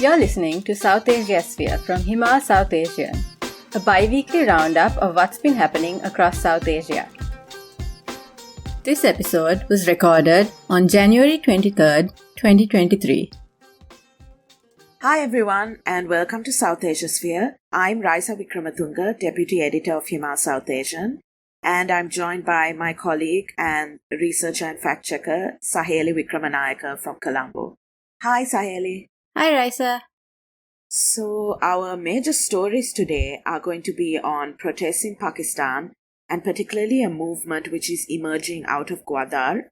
You're listening to Southasiasphere from Himal, Southasian, a bi-weekly roundup of what's been happening across South Asia. This episode was recorded on January 23rd, 2023. Hi everyone and welcome to Southasiasphere. I'm Raisa Vikramatunga, Deputy Editor of Himal South Asian, and I'm joined by my colleague and researcher and fact-checker Saheli Vikramanayaka from Colombo. Hi Saheli. Hi Raisa. So our major stories today are going to be on protests in Pakistan and particularly a movement which is emerging out of Gwadar.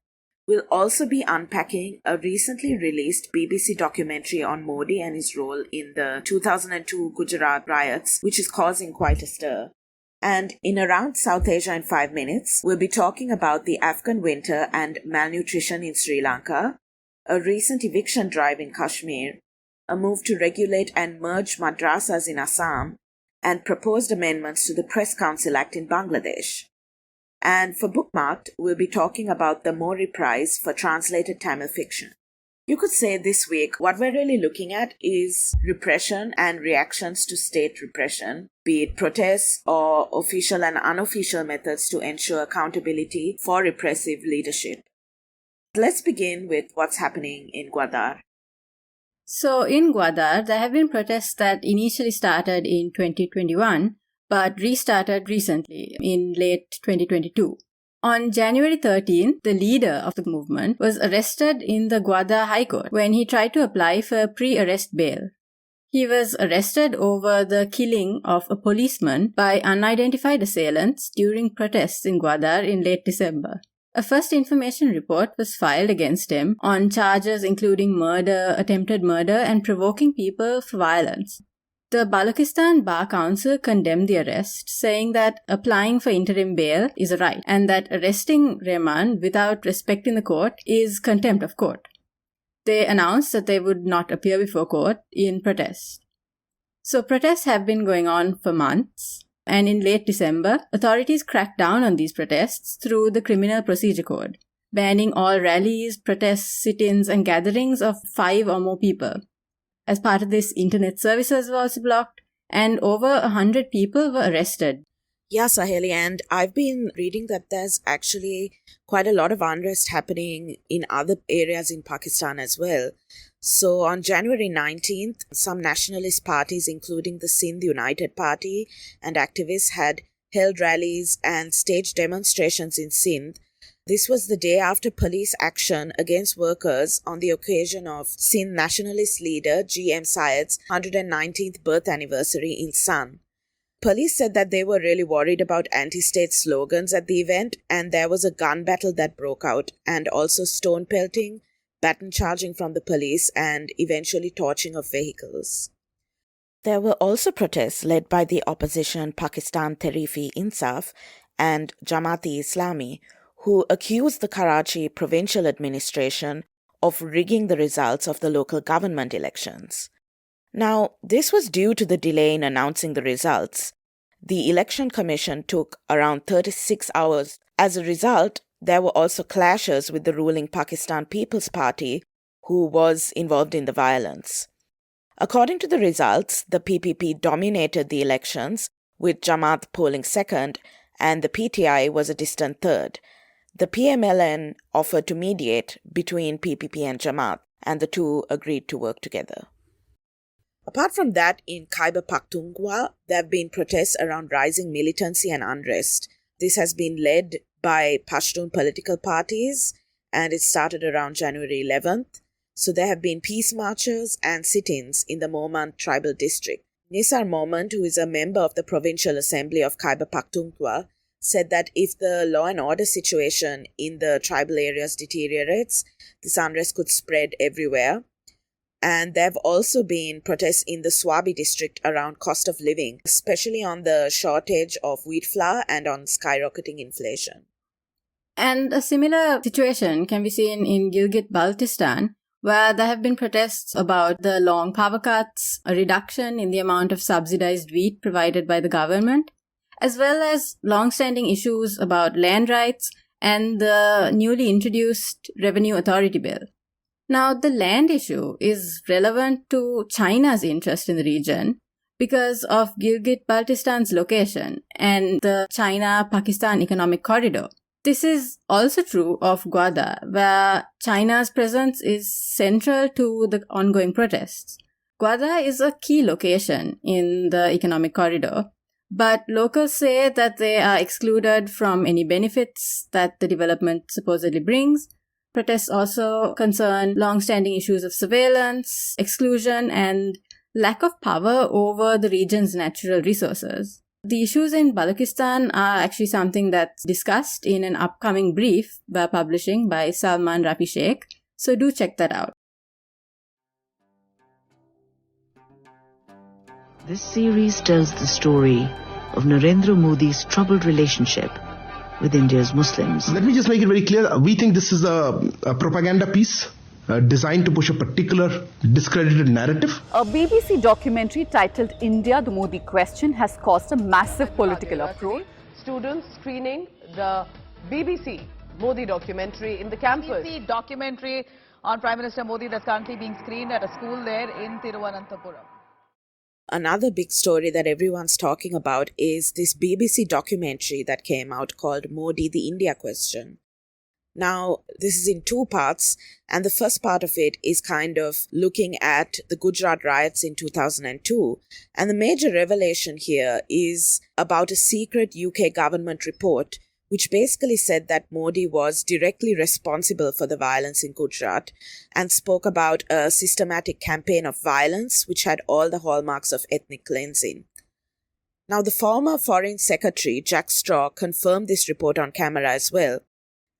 We'll also be unpacking a recently released BBC documentary on Modi and his role in the 2002 Gujarat riots, which is causing quite a stir. And in Around Southasia in 5 minutes, we'll be talking about the Afghan winter and malnutrition in Sri Lanka, a recent eviction drive in Kashmir, a move to regulate and merge madrassas in Assam, and proposed amendments to the Press Council Act in Bangladesh. And for Bookmarked, we'll be talking about the Mozhi Prize for translated Tamil fiction. You could say this week, what we're really looking at is repression and reactions to state repression, be it protests or official and unofficial methods to ensure accountability for repressive leadership. Let's begin with what's happening in Gwadar. So in Gwadar, there have been protests that initially started in 2021 but restarted recently in late 2022. On January 13th, the leader of the movement was arrested in the Gwadar High Court when he tried to apply for pre-arrest bail. He was arrested over the killing of a policeman by unidentified assailants during protests in Gwadar in late December. A first information report was filed against him on charges including murder, attempted murder, and provoking people for violence. The Balochistan Bar Council condemned the arrest, saying that applying for interim bail is a right and that arresting Rehman without respecting the court is contempt of court. They announced that they would not appear before court in protest. So protests have been going on for months. And in late December, authorities cracked down on these protests through the Criminal Procedure Code, banning all rallies, protests, sit-ins, and gatherings of 5 or more people. As part of this, internet services were also blocked, and over 100 people were arrested. Yeah, Saheli, and I've been reading that there's actually quite a lot of unrest happening in other areas in Pakistan as well. So on January 19th, some nationalist parties, including the Sindh United Party and activists, had held rallies and staged demonstrations in Sindh. This was the day after police action against workers on the occasion of Sindh nationalist leader G.M. Syed's 119th birth anniversary in Sun. Police said that they were really worried about anti-state slogans at the event, and there was a gun battle that broke out, and also stone pelting, baton charging from the police, and eventually torching of vehicles. There were also protests led by the opposition Pakistan Tehreek-e-Insaf and Jamaat-e-Islami, who accused the Karachi provincial administration of rigging the results of the local government elections. Now, this was due to the delay in announcing the results. The Election Commission took around 36 hours. As a result, there were also clashes with the ruling Pakistan People's Party, who was involved in the violence. According to the results, the PPP dominated the elections, with Jamaat polling second, and the PTI was a distant third. The PMLN offered to mediate between PPP and Jamaat, and the two agreed to work together. Apart from that, in Khyber Pakhtunkhwa, there have been protests around rising militancy and unrest. This has been led by Pashtun political parties, and it started around January 11th. So there have been peace marches and sit-ins in the Mohmand tribal district. Nisar Mohmand, who is a member of the Provincial Assembly of Khyber Pakhtunkhwa, said that if the law and order situation in the tribal areas deteriorates, this unrest could spread everywhere. And there have also been protests in the Swabi district around cost of living, especially on the shortage of wheat flour and on skyrocketing inflation. And a similar situation can be seen in Gilgit-Baltistan, where there have been protests about the long power cuts, a reduction in the amount of subsidized wheat provided by the government, as well as long-standing issues about land rights and the newly introduced Revenue Authority Bill. Now, the land issue is relevant to China's interest in the region because of Gilgit-Baltistan's location and the China-Pakistan economic corridor. This is also true of Gwadar, where China's presence is central to the ongoing protests. Gwadar is a key location in the economic corridor, but locals say that they are excluded from any benefits that the development supposedly brings. Protests also concern long-standing issues of surveillance, exclusion, and lack of power over the region's natural resources. The issues in Balochistan are actually something that's discussed in an upcoming brief we're publishing by Salman Rafi Sheikh, so do check that out. This series tells the story of Narendra Modi's troubled relationship with India's Muslims. Let me just make it very clear. We think this is a propaganda piece designed to push a particular discredited narrative. A BBC documentary titled India, the Modi Question has caused a massive political uproar. Students screening the BBC Modi documentary in the campus. BBC documentary on Prime Minister Modi that's currently being screened at a school there in Thiruvananthapuram. Another big story that everyone's talking about is this BBC documentary that came out called Modi, the India Question. Now, this is in two parts, and the first part of it is kind of looking at the Gujarat riots in 2002. And the major revelation here is about a secret UK government report which basically said that Modi was directly responsible for the violence in Gujarat and spoke about a systematic campaign of violence which had all the hallmarks of ethnic cleansing. Now, the former Foreign Secretary, Jack Straw, confirmed this report on camera as well.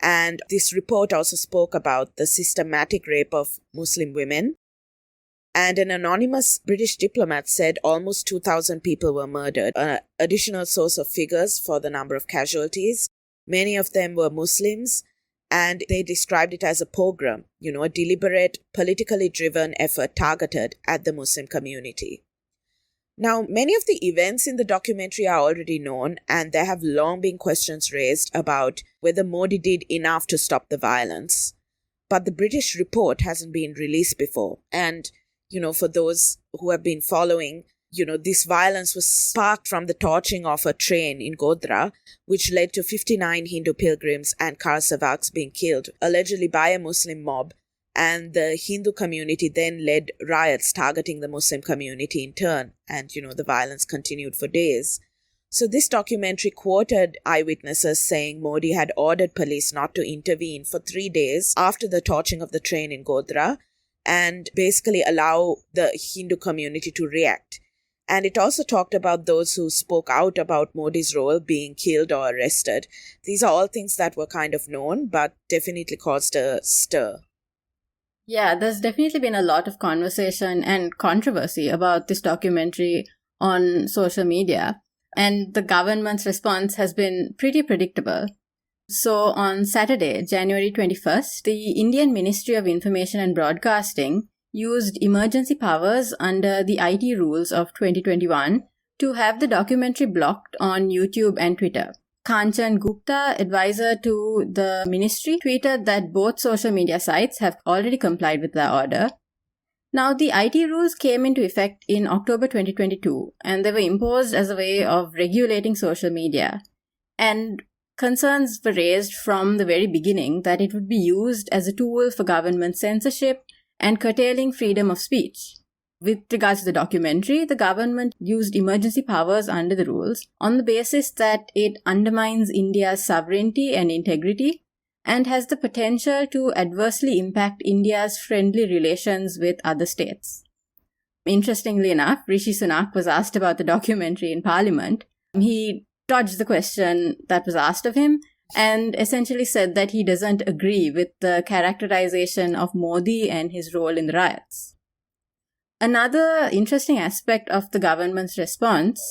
And this report also spoke about the systematic rape of Muslim women. And an anonymous British diplomat said almost 2,000 people were murdered, an additional source of figures for the number of casualties. Many of them were Muslims, and they described it as a pogrom, a deliberate, politically driven effort targeted at the Muslim community. Now, many of the events in the documentary are already known, and there have long been questions raised about whether Modi did enough to stop the violence. But the British report hasn't been released before. And, for those who have been following, this violence was sparked from the torching of a train in Godhra, which led to 59 Hindu pilgrims and Karsavaks being killed, allegedly by a Muslim mob. And the Hindu community then led riots targeting the Muslim community in turn. And, the violence continued for days. So this documentary quoted eyewitnesses saying Modi had ordered police not to intervene for 3 days after the torching of the train in Godhra and basically allow the Hindu community to react. And it also talked about those who spoke out about Modi's role being killed or arrested. These are all things that were kind of known, but definitely caused a stir. Yeah, there's definitely been a lot of conversation and controversy about this documentary on social media, and the government's response has been pretty predictable. So on Saturday, January 21st, the Indian Ministry of Information and Broadcasting used emergency powers under the IT rules of 2021 to have the documentary blocked on YouTube and Twitter. Kanchan Gupta, advisor to the ministry, tweeted that both social media sites have already complied with the order. Now, the IT rules came into effect in October 2022, and they were imposed as a way of regulating social media. And concerns were raised from the very beginning that it would be used as a tool for government censorship and curtailing freedom of speech. With regards to the documentary, the government used emergency powers under the rules on the basis that it undermines India's sovereignty and integrity and has the potential to adversely impact India's friendly relations with other states. Interestingly enough, Rishi Sunak was asked about the documentary in Parliament. He dodged the question that was asked of him and essentially said that he doesn't agree with the characterization of Modi and his role in the riots. Another interesting aspect of the government's response,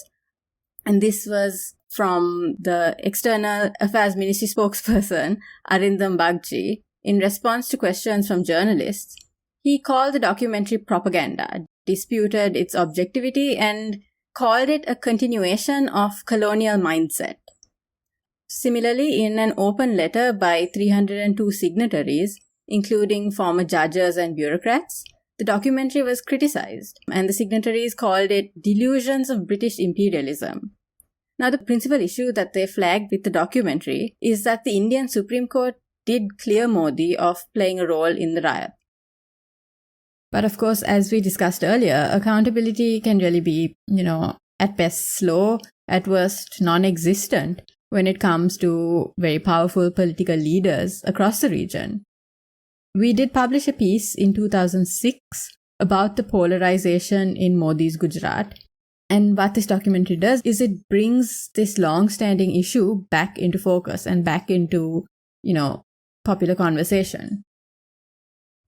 and this was from the External Affairs Ministry spokesperson, Arindam Bagchi, in response to questions from journalists, he called the documentary propaganda, disputed its objectivity, and called it a continuation of colonial mindset. Similarly, in an open letter by 302 signatories, including former judges and bureaucrats, the documentary was criticized, and the signatories called it delusions of British imperialism. Now, the principal issue that they flagged with the documentary is that the Indian Supreme Court did clear Modi of playing a role in the riot. But of course, as we discussed earlier, accountability can really be, at best slow, at worst non-existent when it comes to very powerful political leaders across the region. We did publish a piece in 2006 about the polarization in Modi's Gujarat. And what this documentary does is it brings this long-standing issue back into focus and back into, popular conversation.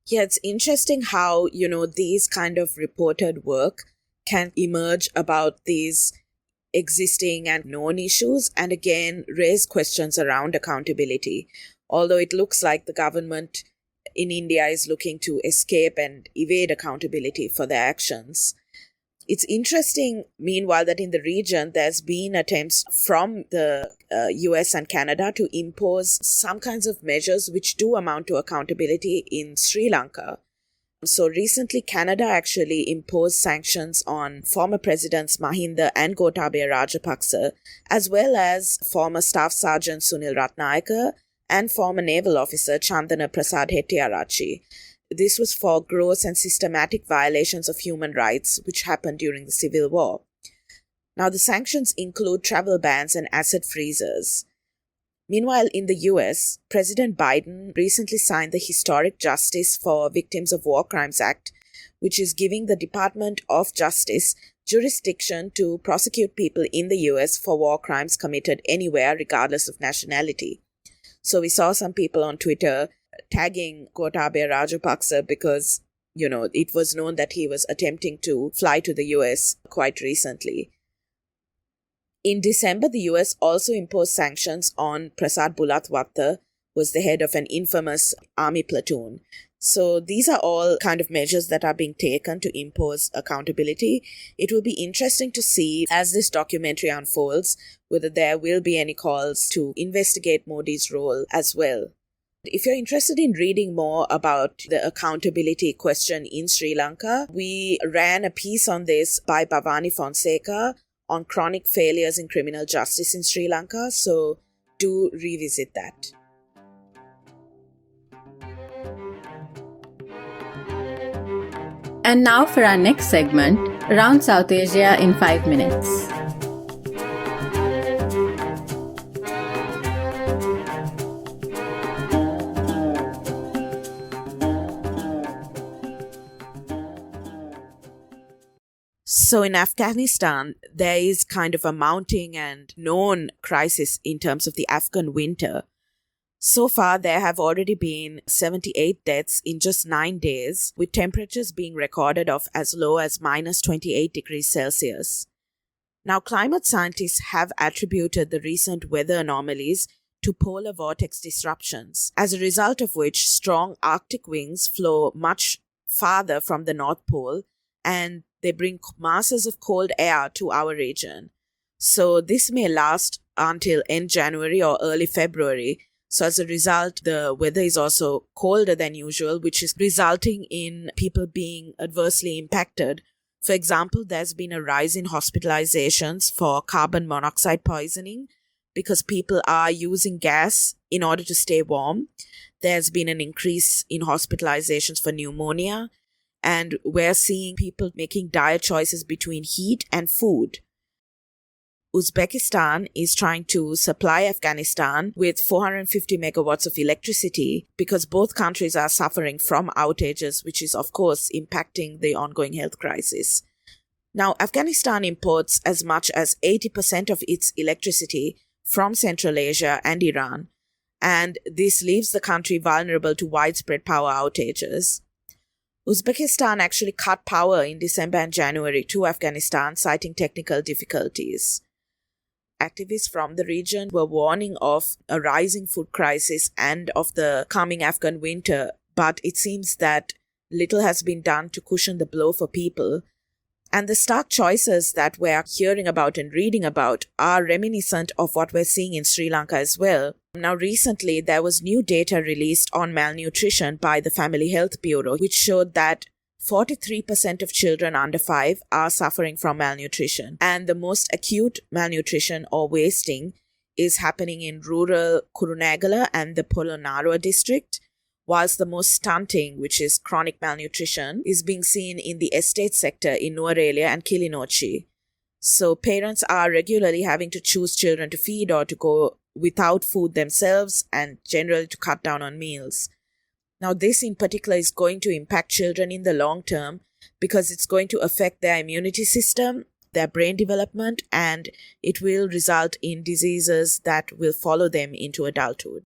Yeah, it's interesting how, these kind of reported work can emerge about these existing and known issues and again raise questions around accountability. Although it looks like the government in India is looking to escape and evade accountability for their actions. It's interesting, meanwhile, that in the region, there's been attempts from the US and Canada to impose some kinds of measures which do amount to accountability in Sri Lanka. So recently, Canada actually imposed sanctions on former presidents Mahinda and Gotabaya Rajapaksa, as well as former Staff Sergeant Sunil Ratnayaka and former naval officer Chandana Prasad Hettiarachchi. This was for gross and systematic violations of human rights which happened during the Civil War. Now, the sanctions include travel bans and asset freezes. Meanwhile, in the US, President Biden recently signed the Historic Justice for Victims of War Crimes Act, which is giving the Department of Justice jurisdiction to prosecute people in the US for war crimes committed anywhere, regardless of nationality. So we saw some people on Twitter tagging Gotabaya Rajapaksa because, it was known that he was attempting to fly to the US quite recently. In December, the US also imposed sanctions on Prasad Bulatwata, who was the head of an infamous army platoon. So these are all kind of measures that are being taken to impose accountability. It will be interesting to see as this documentary unfolds whether there will be any calls to investigate Modi's role as well. If you're interested in reading more about the accountability question in Sri Lanka, we ran a piece on this by Bhavani Fonseca on chronic failures in criminal justice in Sri Lanka, so do revisit that. And now for our next segment, Around Southasia in 5 minutes. So in Afghanistan, there is kind of a mounting and known crisis in terms of the Afghan winter. So far, there have already been 78 deaths in just 9 days, with temperatures being recorded of as low as minus 28 degrees Celsius. Now, climate scientists have attributed the recent weather anomalies to polar vortex disruptions, as a result of which strong Arctic winds flow much farther from the North Pole and they bring masses of cold air to our region. So this may last until end January or early February. So as a result, the weather is also colder than usual, which is resulting in people being adversely impacted. For example, there's been a rise in hospitalizations for carbon monoxide poisoning because people are using gas in order to stay warm. There's been an increase in hospitalizations for pneumonia. And we're seeing people making dire choices between heat and food. Uzbekistan is trying to supply Afghanistan with 450 megawatts of electricity because both countries are suffering from outages, which is, of course, impacting the ongoing health crisis. Now, Afghanistan imports as much as 80% of its electricity from Central Asia and Iran, and this leaves the country vulnerable to widespread power outages. Uzbekistan actually cut power in December and January to Afghanistan, citing technical difficulties. Activists from the region were warning of a rising food crisis and of the coming Afghan winter, but it seems that little has been done to cushion the blow for people. And the stark choices that we're hearing about and reading about are reminiscent of what we're seeing in Sri Lanka as well. Now, recently, there was new data released on malnutrition by the Family Health Bureau, which showed that 43% of children under 5 are suffering from malnutrition. And the most acute malnutrition or wasting is happening in rural Kurunegala and the Polonnaruwa district, whilst the most stunting, which is chronic malnutrition, is being seen in the estate sector in Nuwara and Kilinochchi. So parents are regularly having to choose children to feed or to go without food themselves and generally to cut down on meals. Now, this in particular is going to impact children in the long term because it's going to affect their immunity system, their brain development, and it will result in diseases that will follow them into adulthood.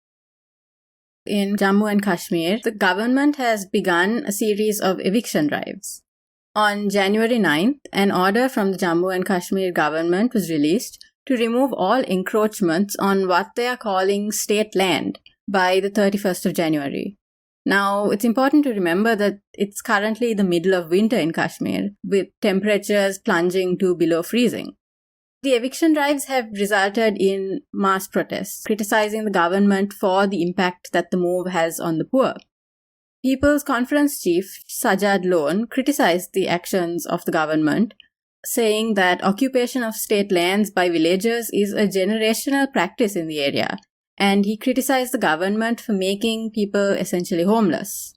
In Jammu and Kashmir, the government has begun a series of eviction drives. On January 9th, an order from the Jammu and Kashmir government was released to remove all encroachments on what they are calling state land by the 31st of January. Now, it's important to remember that it's currently the middle of winter in Kashmir, with temperatures plunging to below freezing. The eviction drives have resulted in mass protests, criticizing the government for the impact that the move has on the poor. People's Conference Chief Sajad Lone criticized the actions of the government, saying that occupation of state lands by villagers is a generational practice in the area, and he criticized the government for making people essentially homeless.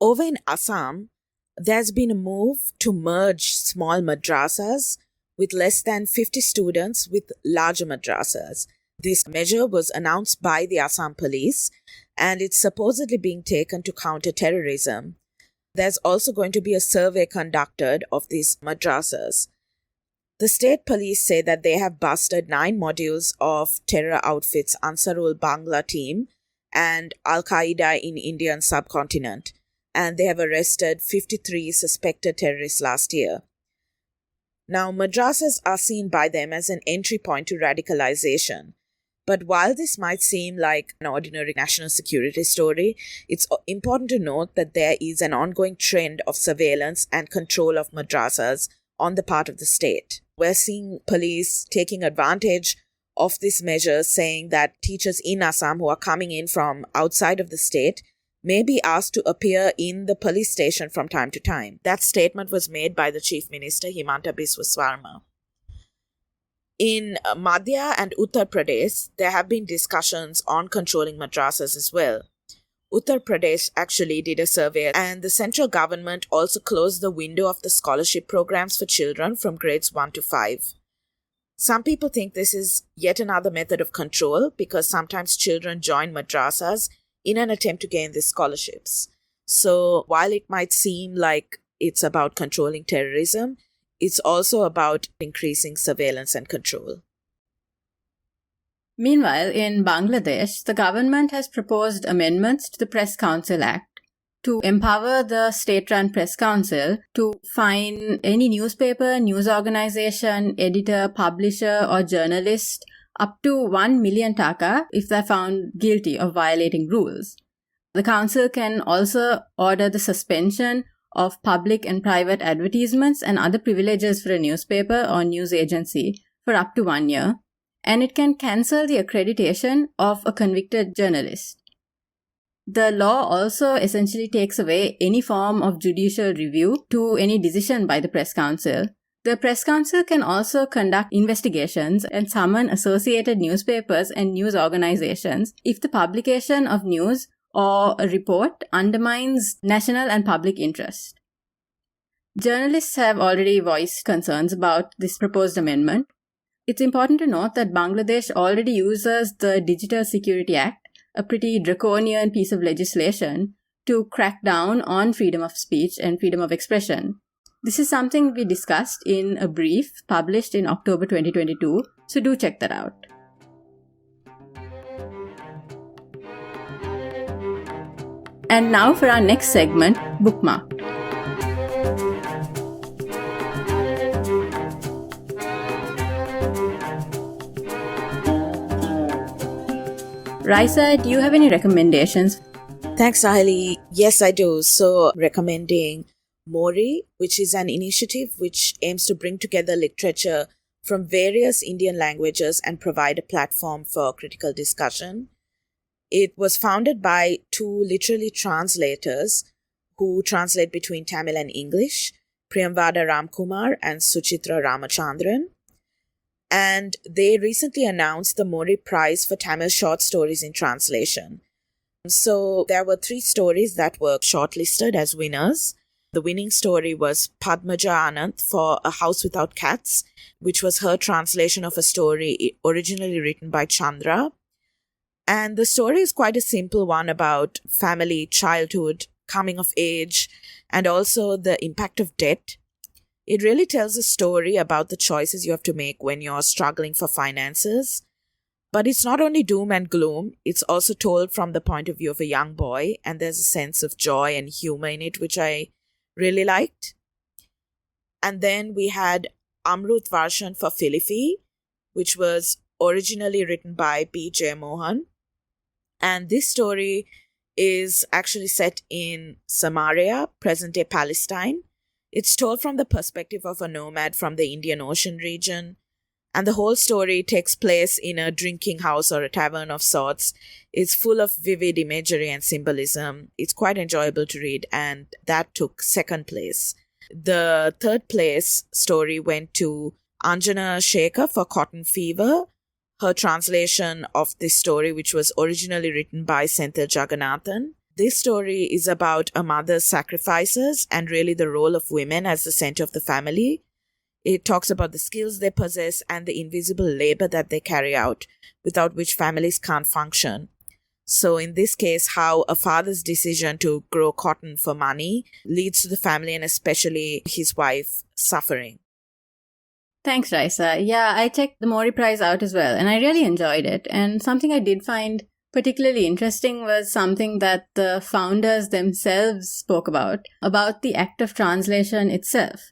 Over in Assam, there's been a move to merge small madrassas with less than 50 students with larger madrassas. This measure was announced by the Assam police, and it's supposedly being taken to counter terrorism. There's also going to be a survey conducted of these madrasas. The state police say that they have busted 9 modules of terror outfits Ansarul Bangla team and Al-Qaeda in Indian subcontinent, and they have arrested 53 suspected terrorists last year. Now, madrasas are seen by them as an entry point to radicalization. But while this might seem like an ordinary national security story, it's important to note that there is an ongoing trend of surveillance and control of madrasas on the part of the state. We're seeing police taking advantage of this measure, saying that teachers in Assam who are coming in from outside of the state may be asked to appear in the police station from time to time. That statement was made by the Chief Minister, Himanta Biswa Sarma. In Madhya and Uttar Pradesh, there have been discussions on controlling madrasas as well. Uttar Pradesh actually did a survey, and the central government also closed the window of the scholarship programs for children from grades 1 to 5. Some people think this is yet another method of control because sometimes children join madrasas in an attempt to gain these scholarships. So while it might seem like it's about controlling terrorism, it's also about increasing surveillance and control. Meanwhile, in Bangladesh, the government has proposed amendments to the Press Council Act to empower the state-run Press Council to fine any newspaper, news organization, editor, publisher, or journalist up to 1 million taka if they're found guilty of violating rules. The council can also order the suspension of public and private advertisements and other privileges for a newspaper or news agency for up to 1 year, and it can cancel the accreditation of a convicted journalist. The law also essentially takes away any form of judicial review to any decision by the Press Council. The Press Council can also conduct investigations and summon associated newspapers and news organizations if the publication of news or a report undermines national and public interest. Journalists have already voiced concerns about this proposed amendment. It's important to note that Bangladesh already uses the Digital Security Act, a pretty draconian piece of legislation, to crack down on freedom of speech and freedom of expression. This is something we discussed in a brief published in October 2022, so do check that out. And now for our next segment, Bookmarked. Raisa, do you have any recommendations? Thanks, Sahili. Yes, I do. So, recommending Mori, which is an initiative which aims to bring together literature from various Indian languages and provide a platform for critical discussion. It was founded by two literary translators who translate between Tamil and English, Priyamvada Ramkumar and Suchitra Ramachandran. And they recently announced the Mozhi Prize for Tamil short stories in translation. So there were 3 stories that were shortlisted as winners. The winning story was Padmaja Anand for A House Without Cats, which was her translation of a story originally written by Chandra. And the story is quite a simple one about family, childhood, coming of age, and also the impact of debt. It really tells a story about the choices you have to make when you're struggling for finances. But it's not only doom and gloom, it's also told from the point of view of a young boy, and there's a sense of joy and humor in it, which I really liked. And then we had Amrut Varshan for Filifi, which was originally written by B. J. Mohan. And this story is actually set in Samaria, present-day Palestine. It's told from the perspective of a nomad from the Indian Ocean region. And the whole story takes place in a drinking house or a tavern of sorts. It's full of vivid imagery and symbolism. It's quite enjoyable to read, and that took 2nd place. The 3rd place story went to Anjana Shekhar for Cotton Fever, her translation of this story, which was originally written by Senthil Jagannathan. This story is about a mother's sacrifices and really the role of women as the center of the family. It talks about the skills they possess and the invisible labor that they carry out, without which families can't function. So in this case, how a father's decision to grow cotton for money leads to the family and especially his wife suffering. Thanks, Raisa. Yeah, I checked the Mozhi Prize out as well, and I really enjoyed it. And something I did find particularly interesting was something that the founders themselves spoke about the act of translation itself.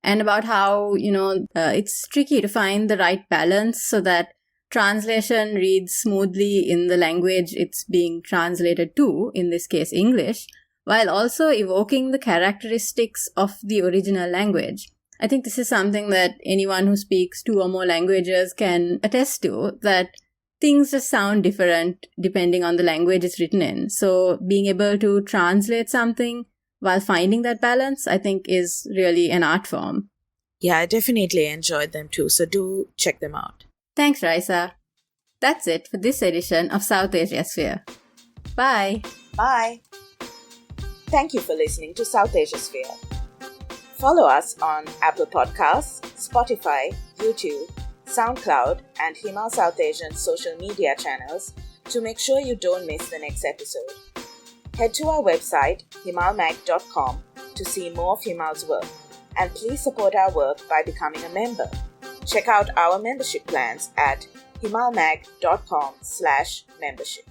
And about how, it's tricky to find the right balance so that translation reads smoothly in the language it's being translated to, in this case English, while also evoking the characteristics of the original language. I think this is something that anyone who speaks 2 or more languages can attest to, that things just sound different depending on the language it's written in. So being able to translate something while finding that balance, I think, is really an art form. Yeah, I definitely enjoyed them too, so do check them out. Thanks, Raisa. That's it for this edition of Southasiasphere. Bye. Bye. Thank you for listening to Southasiasphere. Follow us on Apple Podcasts, Spotify, YouTube, SoundCloud, and Himal South Asian social media channels to make sure you don't miss the next episode. Head to our website, himalmag.com, to see more of Himal's work. And please support our work by becoming a member. Check out our membership plans at himalmag.com/membership.